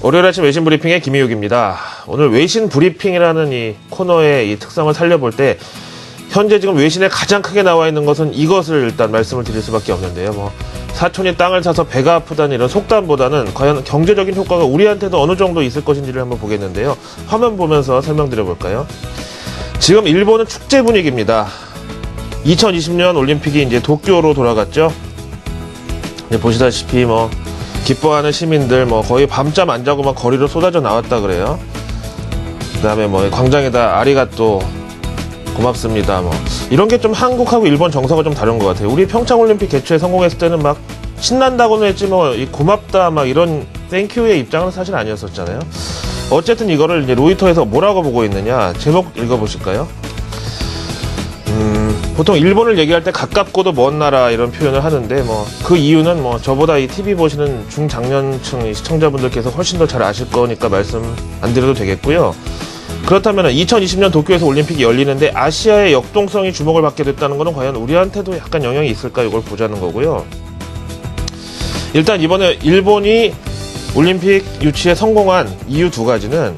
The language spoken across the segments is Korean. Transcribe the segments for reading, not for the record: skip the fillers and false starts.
월요일 아침 외신 브리핑의 김희욱입니다. 오늘 외신 브리핑이라는 이 코너의 이 특성을 살려볼 때 현재 지금 외신에 가장 크게 나와 있는 것은 이것을 일단 말씀을 드릴 수밖에 없는데요. 사촌이 땅을 사서 배가 아프다는 이런 속담보다는 과연 경제적인 효과가 우리한테도 어느 정도 있을 것인지를 한번 보겠는데요. 화면 보면서 설명드려 볼까요? 지금 일본은 축제 분위기입니다. 2020년 올림픽이 이제 도쿄로 돌아갔죠. 이제 보시다시피 기뻐하는 시민들 거의 밤잠 안 자고 거리로 쏟아져 나왔다 그래요. 그다음에 광장에다 아리가또 고맙습니다 이런 게 좀 한국하고 일본 정서가 좀 다른 것 같아요. 우리 평창 올림픽 개최에 성공했을 때는 신난다고는 했지 이 고맙다 이런 땡큐의 입장은 사실 아니었었잖아요. 어쨌든 이거를 이제 로이터에서 뭐라고 보고 있느냐, 제목 읽어보실까요? 보통 일본을 얘기할 때 가깝고도 먼 나라 이런 표현을 하는데 그 이유는 저보다 이 TV 보시는 중장년층 시청자분들께서 훨씬 더 잘 아실 거니까 말씀 안 드려도 되겠고요. 그렇다면 2020년 도쿄에서 올림픽이 열리는데 아시아의 역동성이 주목을 받게 됐다는 것은 과연 우리한테도 약간 영향이 있을까, 이걸 보자는 거고요. 일단 이번에 일본이 올림픽 유치에 성공한 이유 두 가지는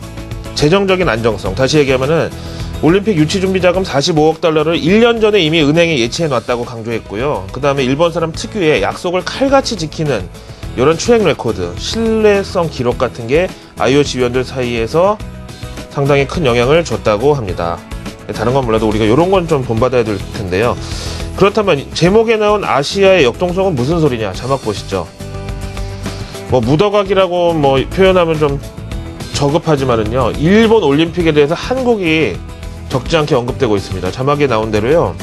재정적인 안정성, 다시 얘기하면은 올림픽 유치 준비 자금 45억 달러를 1년 전에 이미 은행에 예치해 놨다고 강조했고요. 그 다음에 일본 사람 특유의 약속을 칼같이 지키는 이런 트랙 레코드, 신뢰성 기록 같은 게 IOC 위원들 사이에서 상당히 큰 영향을 줬다고 합니다. 다른 건 몰라도 우리가 이런 건 좀 본받아야 될 텐데요. 그렇다면 제목에 나온 아시아의 역동성은 무슨 소리냐, 자막 보시죠. 묻어가기라고 표현하면 좀 저급하지만은요, 일본 올림픽에 대해서 한국이 적지 않게 언급되고 있습니다. 자막에 나온 대로요,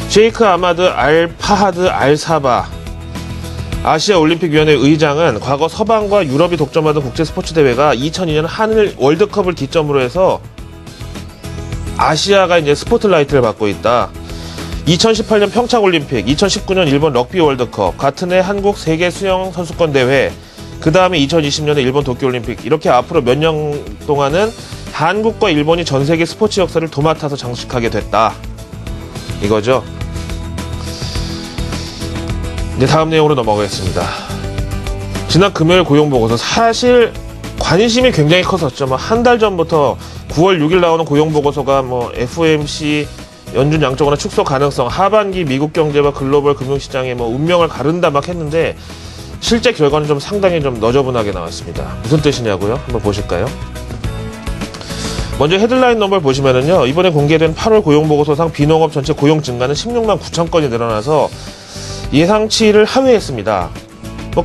셰이크 아마드 알 파하드 알 사바 아시아 올림픽위원회 의장은 과거 서방과 유럽이 독점하던 국제 스포츠 대회가 2002년 한일 월드컵을 기점으로 해서 아시아가 이제 스포트라이트를 받고 있다. 2018년 평창 올림픽, 2019년 일본 럭비 월드컵, 같은 해 한국 세계 수영 선수권 대회, 그 다음에 2020년에 일본 도쿄 올림픽, 이렇게 앞으로 몇 년 동안은 한국과 일본이 전 세계 스포츠 역사를 도맡아서 장식하게 됐다, 이거죠. 이제 다음 내용으로 넘어가겠습니다. 지난 금요일 고용보고서, 사실 관심이 굉장히 컸었죠. 한 달 전부터 9월 6일 나오는 고용보고서가 FOMC 연준 양적 완화 축소 가능성, 하반기 미국 경제와 글로벌 금융시장의 운명을 가른다 했는데 실제 결과는 좀 상당히 좀 너저분하게 나왔습니다. 무슨 뜻이냐고요? 한번 보실까요? 먼저 헤드라인 넘버를 보시면은요, 이번에 공개된 8월 고용보고서상 비농업 전체 고용 증가는 16만 9천 건이 늘어나서 예상치를 하회했습니다.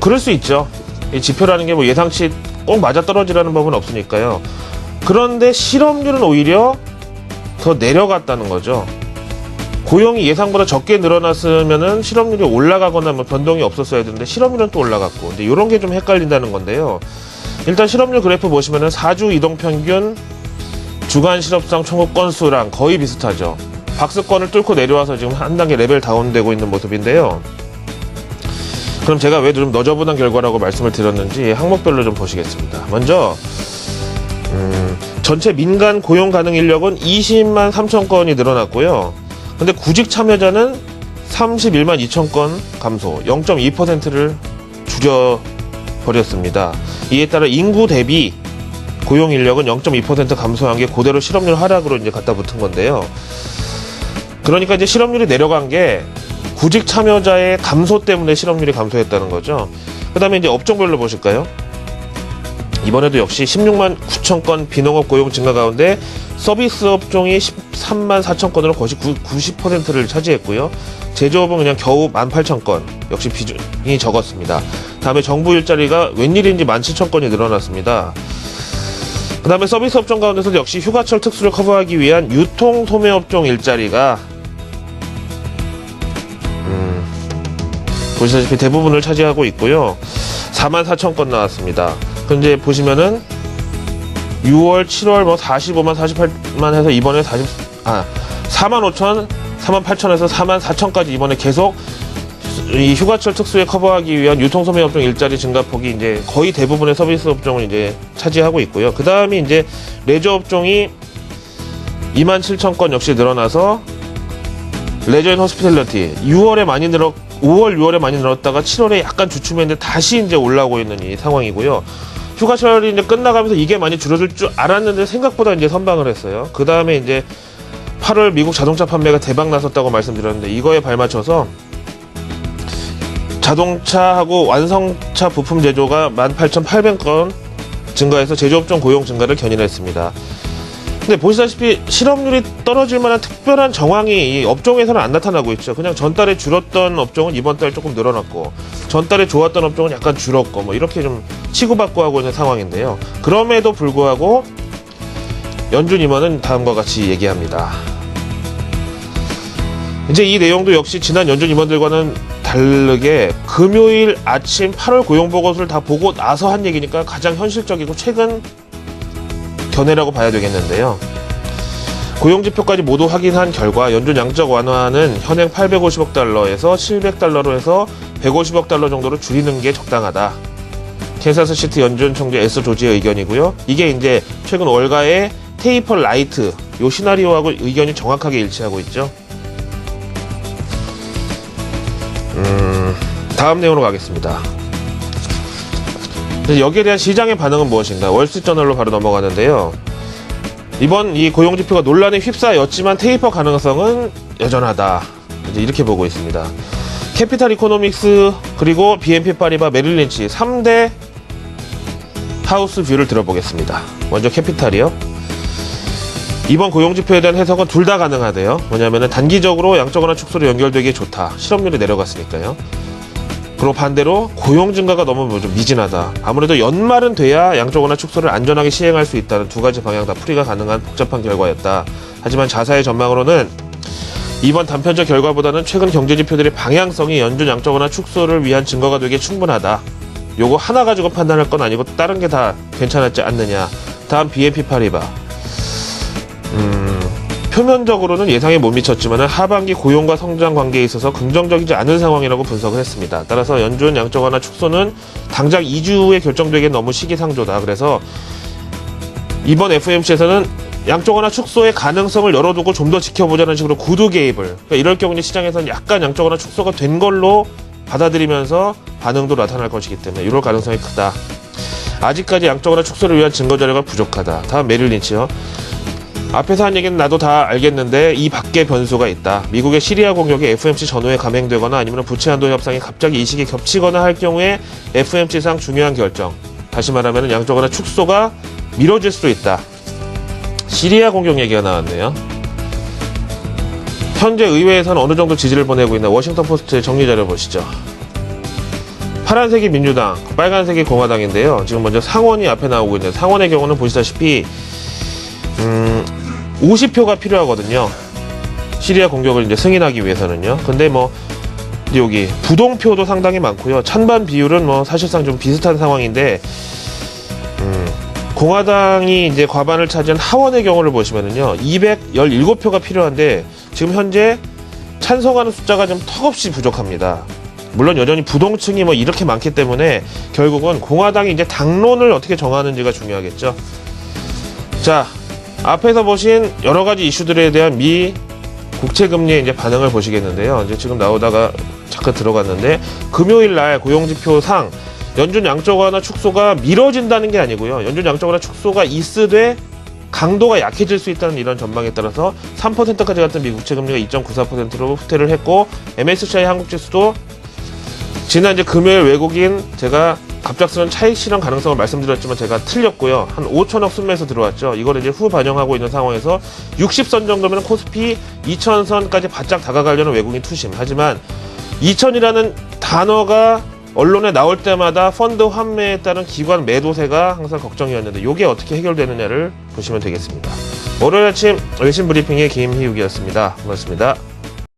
그럴 수 있죠. 이 지표라는 게 예상치 꼭 맞아떨어지라는 법은 없으니까요. 그런데 실업률은 오히려 더 내려갔다는 거죠. 고용이 예상보다 적게 늘어났으면은 실업률이 올라가거나 변동이 없었어야 되는데 실업률은 또 올라갔고, 근데 이런 게 좀 헷갈린다는 건데요. 일단 실업률 그래프 보시면은 4주 이동 평균 주간 실업상 청구 건수랑 거의 비슷하죠. 박스권을 뚫고 내려와서 지금 한 단계 레벨 다운되고 있는 모습인데요. 그럼 제가 왜 좀 너저분한 결과라고 말씀을 드렸는지 항목별로 좀 보시겠습니다. 먼저 전체 민간 고용 가능 인력은 20만 3천 건이 늘어났고요. 근데 구직 참여자는 31만 2천 건 감소, 0.2%를 줄여버렸습니다. 이에 따라 인구 대비 고용 인력은 0.2% 감소한 게 그대로 실업률 하락으로 이제 갖다 붙은 건데요. 그러니까 이제 실업률이 내려간 게 구직 참여자의 감소 때문에 실업률이 감소했다는 거죠. 그 다음에 이제 업종별로 보실까요? 이번에도 역시 16만 9천 건 비농업 고용 증가 가운데 서비스 업종이 13만 4천 건으로 거의 90%를 차지했고요. 제조업은 그냥 겨우 18,000건, 역시 비중이 적었습니다. 다음에 정부 일자리가 웬일인지 17,000건이 늘어났습니다. 그 다음에 서비스 업종 가운데서도 역시 휴가철 특수를 커버하기 위한 유통 소매 업종 일자리가 보시다시피 대부분을 차지하고 있고요. 4만 4천 건 나왔습니다. 근데 보시면은 6월, 7월 45만, 48만 해서 이번에 4만 5천, 4만 8천에서 4만 4천까지 이번에 계속 이 휴가철 특수에 커버하기 위한 유통소매 업종 일자리 증가폭이 이제 거의 대부분의 서비스 업종을 이제 차지하고 있고요. 그 다음에 이제 레저 업종이 2만 7천 건 역시 늘어나서 레저 앤 호스피탈리티 5월, 6월에 많이 늘었다가 7월에 약간 주춤했는데 다시 이제 올라오고 있는 이 상황이고요. 휴가철이 이제 끝나가면서 이게 많이 줄어들 줄 알았는데 생각보다 이제 선방을 했어요. 그 다음에 이제 8월 미국 자동차 판매가 대박 났었다고 말씀드렸는데 이거에 발맞춰서 자동차하고 완성차 부품 제조가 18,800건 증가해서 제조업종 고용 증가를 견인했습니다. 근데 보시다시피 실업률이 떨어질 만한 특별한 정황이 이 업종에서는 안 나타나고 있죠. 그냥 전달에 줄었던 업종은 이번 달 조금 늘어났고 전달에 좋았던 업종은 약간 줄었고 뭐 이렇게 좀 치고받고 하고 있는 상황인데요. 그럼에도 불구하고 연준 임원은 다음과 같이 얘기합니다. 이제 이 내용도 역시 지난 연준 임원들과는 다르게 금요일 아침 8월 고용보고서를 다 보고 나서 한 얘기니까 가장 현실적이고 최근 견해라고 봐야 되겠는데요. 고용지표까지 모두 확인한 결과 연준 양적 완화는 현행 850억 달러에서 700달러로 해서 150억 달러 정도로 줄이는 게 적당하다. 캔사스 시티 연준 총재 에서 조지의 의견이고요. 이게 이제 최근 월가의 테이퍼 라이트 요 시나리오하고 의견이 정확하게 일치하고 있죠. 다음 내용으로 가겠습니다. 여기에 대한 시장의 반응은 무엇인가? 월스트리트저널로 바로 넘어가는데요. 이번 이 고용지표가 논란에 휩싸였지만 테이퍼 가능성은 여전하다. 이제 이렇게 보고 있습니다. 캐피탈 이코노믹스 그리고 BNP 파리바 메릴 린치 3대 하우스 뷰를 들어보겠습니다. 먼저 캐피탈이요. 이번 고용지표에 대한 해석은 둘 다 가능하대요. 뭐냐면은 단기적으로 양적완화 축소로 연결되기에 좋다. 실업률이 내려갔으니까요. 그리고 반대로 고용 증가가 너무 좀 미진하다. 아무래도 연말은 돼야 양적완화 축소를 안전하게 시행할 수 있다는 두 가지 방향 다 풀이가 가능한 복잡한 결과였다. 하지만 자사의 전망으로는 이번 단편적 결과보다는 최근 경제지표들의 방향성이 연준 양적완화 축소를 위한 증거가 되기에 충분하다. 요거 하나 가지고 판단할 건 아니고 다른 게 다 괜찮았지 않느냐. 다음 BNP 파리바. 표면적으로는 예상에 못 미쳤지만 하반기 고용과 성장 관계에 있어서 긍정적이지 않은 상황이라고 분석을 했습니다. 따라서 연준 양적완화 축소는 당장 2주 후에 결정되기엔 너무 시기상조다. 그래서 이번 FOMC에서는 양적완화 축소의 가능성을 열어두고 좀 더 지켜보자는 식으로 구두 개입을, 그러니까 이럴 경우 시장에서는 약간 양적완화 축소가 된 걸로 받아들이면서 반응도 나타날 것이기 때문에 이럴 가능성이 크다. 아직까지 양적완화 축소를 위한 증거 자료가 부족하다. 다음 메릴 린치요. 앞에서 한 얘기는 나도 다 알겠는데 이 밖에 변수가 있다. 미국의 시리아 공격이 FOMC 전후에 감행되거나 아니면 부채 한도 협상이 갑자기 이 시기에 겹치거나 할 경우에 FOMC상 중요한 결정, 다시 말하면 양적완화 축소가 미뤄질 수도 있다. 시리아 공격 얘기가 나왔네요. 현재 의회에서는 어느 정도 지지를 보내고 있나 워싱턴 포스트의 정리 자료 보시죠. 파란색이 민주당, 빨간색이 공화당인데요. 지금 먼저 상원이 앞에 나오고 있는데 상원의 경우는 보시다시피 50표가 필요하거든요. 시리아 공격을 이제 승인하기 위해서는요. 근데 뭐 여기 부동표도 상당히 많고요. 찬반 비율은 뭐 사실상 좀 비슷한 상황인데 공화당이 이제 과반을 차지한 하원의 경우를 보시면은요. 217표가 필요한데 지금 현재 찬성하는 숫자가 좀 턱없이 부족합니다. 물론 여전히 부동층이 뭐 이렇게 많기 때문에 결국은 공화당이 이제 당론을 어떻게 정하는지가 중요하겠죠. 자, 앞에서 보신 여러 가지 이슈들에 대한 미 국채 금리의 이제 반응을 보시겠는데요. 이제 지금 나오다가 잠깐 들어갔는데 금요일 날 고용지표 상 연준 양적완화 축소가 미뤄진다는 게 아니고요. 연준 양적완화 축소가 있으되 강도가 약해질 수 있다는 이런 전망에 따라서 3%까지 갔던 미 국채 금리가 2.94%로 후퇴를 했고 MSCI 한국 지수도 지난 이제 금요일 외국인 제가 갑작스런 차익 실현 가능성을 말씀드렸지만 제가 틀렸고요. 한 5천억 순매수 들어왔죠. 이걸 이제 후 반영하고 있는 상황에서 60선 정도면 코스피 2000선까지 바짝 다가가려는 외국인 투심. 하지만 2000이라는 단어가 언론에 나올 때마다 펀드 환매에 따른 기관 매도세가 항상 걱정이었는데 이게 어떻게 해결되느냐를 보시면 되겠습니다. 월요일 아침 외신 브리핑의 김희욱이었습니다. 고맙습니다.